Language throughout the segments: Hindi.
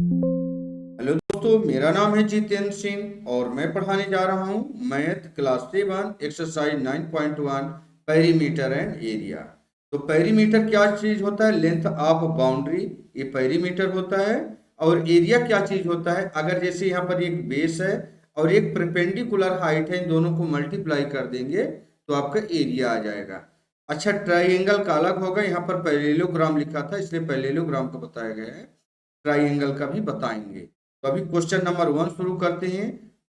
हेलो दोस्तों, मेरा नाम है जितेंद्र सिंह और मैं पढ़ाने जा रहा हूँ math class 7 exercise 9.1 perimeter and area. तो पेरीमीटर क्या चीज होता है? लेंथ ऑफ बाउंड्री, ये पेरीमीटर होता है। और एरिया क्या चीज होता है? अगर जैसे यहाँ पर एक बेस है और एक परपेंडिकुलर हाइट है, इन दोनों को मल्टीप्लाई कर देंगे तो आपका एरिया आ जाएगा। अच्छा, ट्राइंगल का अलग होगा, यहाँ पर पैरेललोग्राम लिखा था इसलिए पैरेललोग्राम को बताया गया है, ट्राइंगल का भी बताएंगे। तो अभी क्वेश्चन नंबर 1 शुरू करते हैं।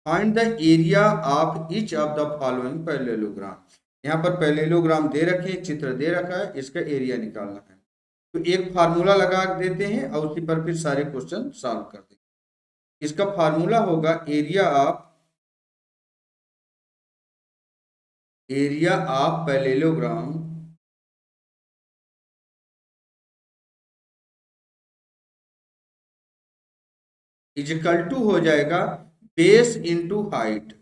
Find the area of each of the following parallelogram. यहाँ पर पैरेललोग्राम दे रखे हैं, चित्र दे रखा है, इसका एरिया निकालना है। तो एक फार्मूला लगा देते हैं और उसी पर फिर सारे क्वेश्चन सॉल्व कर देंगे। इसका फार्मूला होगा area of parallelogram is equal to हो जाएगा बेस इंटू हाइट।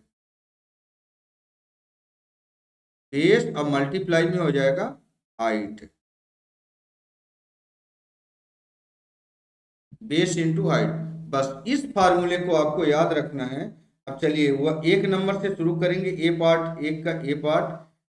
बेस अब मल्टीप्लाई में हो जाएगा हाइट, बेस इंटू हाइट। बस इस फार्मूले को आपको याद रखना है। अब चलिए वह एक नंबर से शुरू करेंगे, ए पार्ट, एक का ए पार्ट।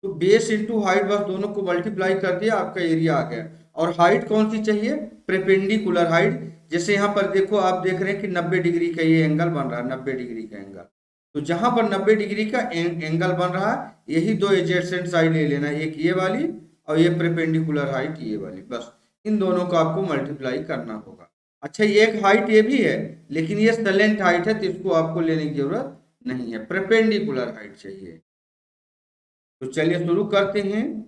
तो बेस इंटू हाइट, बस दोनों को मल्टीप्लाई कर दिया, आपका एरिया आ गया। और हाइट कौन सी चाहिए? Perpendicular height. जैसे यहाँ पर देखो, आप देख रहे हैं कि 90 डिग्री का ये एंगल बन रहा है, 90 डिग्री का एंगल। तो जहां पर 90 डिग्री का एंगल बन रहा है, यही दो एडजेसेंट साइड ले लेना, एक ये वाली और ये परपेंडिकुलर हाइट ये वाली। बस इन दोनों को आपको मल्टीप्लाई करना होगा। अच्छा, ये एक हाइट ये भी है, लेकिन ये सलेंट हाइट है तो इसको आपको लेने की जरूरत नहीं है, परपेंडिकुलर हाइट चाहिए। तो चलिए शुरू करते हैं।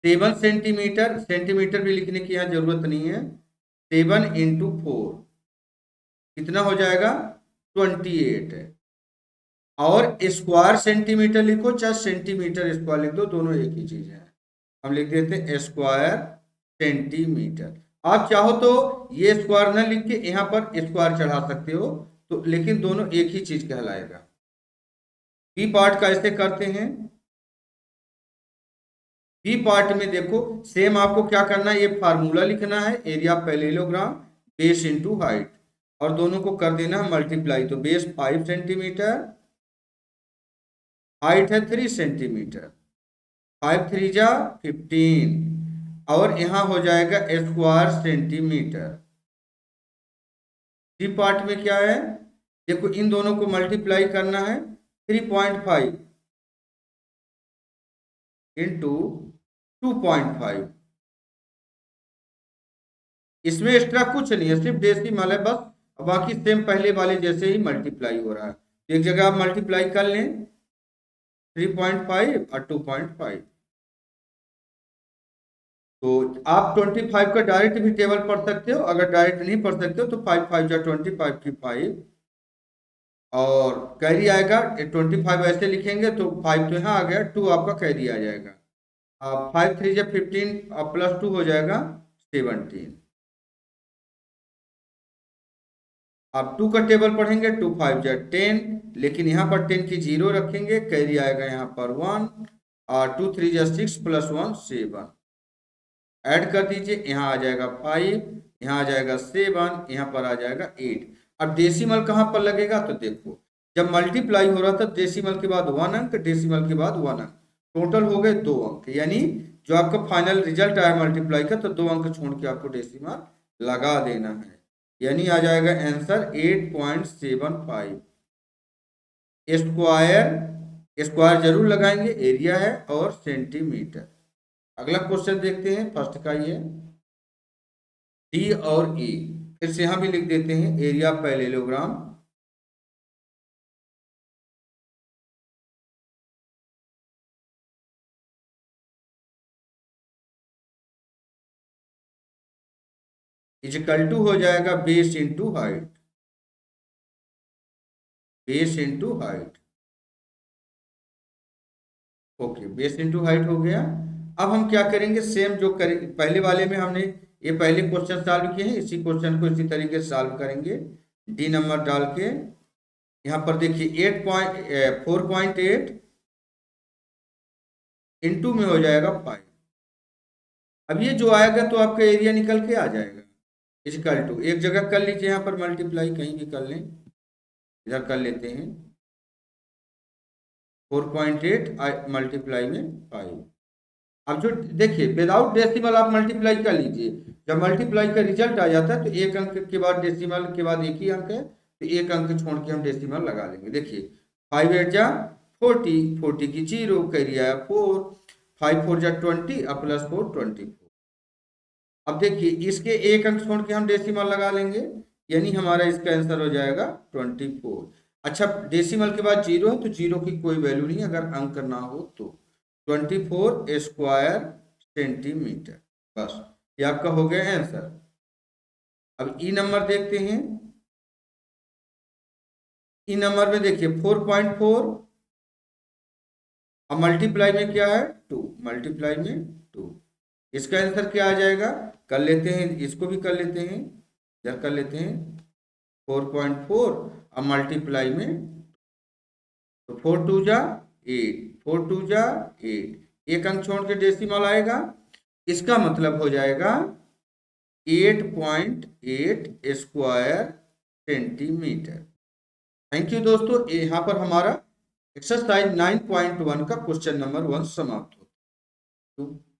7 सेंटीमीटर, सेंटीमीटर भी लिखने की यहाँ जरूरत नहीं है। 7 इंटू 4 कितना हो जाएगा? 28 है। और स्क्वायर सेंटीमीटर लिखो चाहे सेंटीमीटर स्क्वायर लिख दो, दोनों एक ही चीज है। हम लिख देते हैं स्क्वायर सेंटीमीटर। आप चाहो तो ये स्क्वायर न लिख के यहाँ पर स्क्वायर चढ़ा सकते हो, तो लेकिन दोनों एक ही चीज कहलाएगा। बी पार्ट का ऐसे करते हैं। बी पार्ट में देखो, सेम आपको क्या करना है, ये फार्मूला लिखना है, area parallelogram base into height, और दोनों को कर देना है मल्टीप्लाई। तो बेस 5 सेंटीमीटर, हाइट है 3 सेंटीमीटर, 5 3 जा 15, और यहाँ हो जाएगा स्क्वायर सेंटीमीटर। सी पार्ट में क्या है? देखो, इन दोनों को मल्टीप्लाई करना है, 3.5 इंटू 2.5। इसमें एक्स्ट्रा कुछ नहीं है, सिर्फ डेसिमल है बस। बाकी सेम पहले वाले जैसे ही मल्टीप्लाई हो रहा है। एक जगह आप मल्टीप्लाई कर लें, 3.5 और 2.5। तो आप 25 का डायरेक्ट भी टेबल पढ़ सकते हो, अगर डायरेक्ट नहीं पढ़ सकते हो तो 5 5 जा 25 की 5, और कैरी आएगा 25 ऐसे लिखेंगे तो 5 तो यहाँ आ गया, 2 आपका कैरी आ जाएगा। 5 3 जा 15 प्लस 2 हो जाएगा 17। आप 2 का टेबल पढ़ेंगे, 2 5 जा 10, लेकिन यहाँ पर 10 की 0 रखेंगे, कैरी आएगा यहाँ पर 1, और 2 3 जा 6 प्लस 1 7। ऐड कर दीजिए, यहाँ आ जाएगा 5, यहाँ आ जाएगा 7, यहाँ पर आ जाएगा 8। अब डेसिमल कहाँ पर लगेगा? तो देखो, जब मल्टीप्लाई हो रहा था डेसिमल के बाद 1 अंक, डेसिमल के बाद 1 अंक, टोटल हो गए 2 अंक। यानी जो आपका फाइनल रिजल्ट आया मल्टीप्लाई का, तो 2 अंक छोड़ के आपको डेसिमल लगा देना है। यानी आ जाएगा आंसर 8.75। स्क्वायर, स्क्वायर जरूर लगाएंगे, एरिया है, और सेंटीमीटर। अगला क्वेश्चन देखते हैं, फर्स्ट का ये डी और ई। फिर से यहां भी लिख देते हैं एरिया पैरेललोग्राम। इक्वल टू हो जाएगा base into height, base into height. Okay, base into height हो गया। अब हम क्या करेंगे, सेम जो करेंगे पहले वाले में, हमने ये पहले क्वेश्चन सॉल्व किए हैं, इसी क्वेश्चन को इसी तरीके से सॉल्व करेंगे। डी नंबर डाल के यहाँ पर देखिए 4.8 इंटू में हो जाएगा 5। अब ये जो आएगा तो आपका एरिया निकल के आ जाएगा। इक्वल टू, एक जगह कर लीजिए यहाँ पर मल्टीप्लाई, कहीं भी कर लें, इधर कर लेते हैं 4.8 मल्टीप्लाई में 5। अब जो देखिए विदाउट डेसिमल आप मल्टीप्लाई कर लीजिए, जब मल्टीप्लाई का रिजल्ट आ जाता है तो एक अंक के बाद डेसिमल के बाद एक ही अंक है, तो एक अंक छोड़ के हम डेसिमल लगा लेंगे। देखिए 5 8 जा 40, 40 की 0, कैरी आया 4, 5 4 जा 20 और प्लस 4 24। अब देखिए इसके एक अंक छोड़ के हम डेसिमल लगा लेंगे, यानी हमारा इसका आंसर हो जाएगा 24। अच्छा डेसिमल के बाद 0 है तो 0 की कोई वैल्यू नहीं अगर अंक ना हो तो। 24 स्क्वायर सेंटीमीटर, बस ये आपका हो गया आंसर। अब ई नंबर देखते हैं। ई नंबर में देखिए 4.4 अब मल्टीप्लाई में क्या है 2, मल्टीप्लाई में 2, इसका आंसर क्या आ जाएगा, कर लेते हैं इसको भी कर लेते हैं, इधर कर लेते हैं 4.4 अब मल्टीप्लाई में, तो 4 2 जा 8, 4 2 जा 8, एक अंक छोड़ के डेसिमल आएगा, इसका मतलब हो जाएगा 8.8 स्क्वायर सेंटीमीटर। थैंक यू दोस्तों, यहाँ पर हमारा एक्सरसाइज 9.1 का क्वेश्चन नंबर 1 समाप्त होता है।